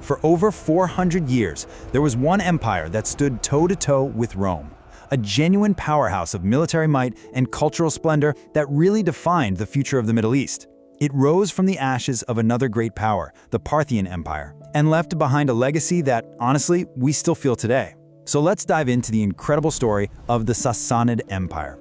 For over 400 years, there was one empire that stood toe-to-toe with Rome, a genuine powerhouse of military might and cultural splendor that really defined the future of the Middle East. It rose from the ashes of another great power, the Parthian Empire, and left behind a legacy that, honestly, we still feel today. So let's dive into the incredible story of the Sassanid Empire.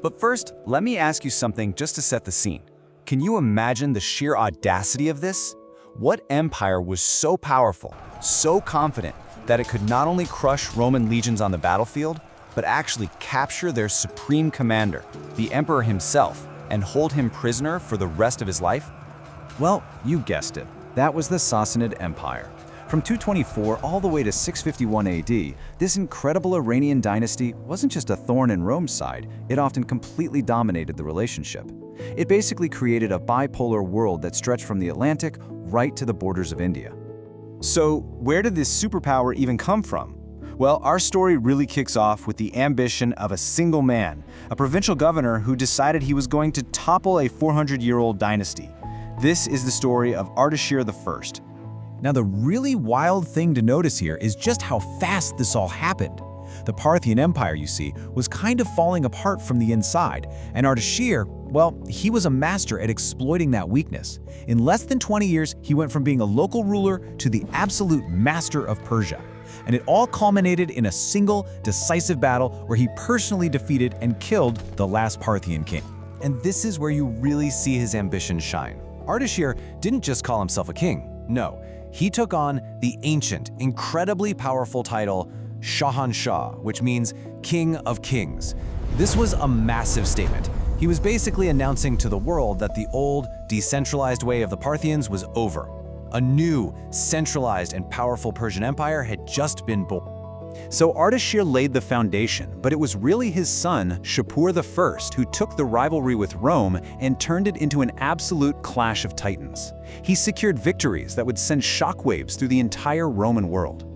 But first, let me ask you something just to set the scene. Can you imagine the sheer audacity of this? What empire was so powerful, so confident, that it could not only crush Roman legions on the battlefield, but actually capture their supreme commander, the emperor himself, and hold him prisoner for the rest of his life? Well, you guessed it. That was the Sassanid Empire. From 224 all the way to 651 AD, this incredible Iranian dynasty wasn't just a thorn in Rome's side, it often completely dominated the relationship. It basically created a bipolar world that stretched from the Atlantic right to the borders of India. So, where did this superpower even come from? Well, our story really kicks off with the ambition of a single man, a provincial governor who decided he was going to topple a 400-year-old dynasty. This is the story of Ardashir I. Now, the really wild thing to notice here is just how fast this all happened. The Parthian Empire, you see, was kind of falling apart from the inside, and Ardashir, well, he was a master at exploiting that weakness. In less than 20 years, he went from being a local ruler to the absolute master of Persia. And it all culminated in a single, decisive battle where he personally defeated and killed the last Parthian king. And this is where you really see his ambition shine. Ardashir didn't just call himself a king. No, he took on the ancient, incredibly powerful title Shahanshah, which means King of Kings. This was a massive statement. He was basically announcing to the world that the old, decentralized way of the Parthians was over. A new, centralized and powerful Persian Empire had just been born. So Ardashir laid the foundation, but it was really his son, Shapur I, who took the rivalry with Rome and turned it into an absolute clash of titans. He secured victories that would send shockwaves through the entire Roman world.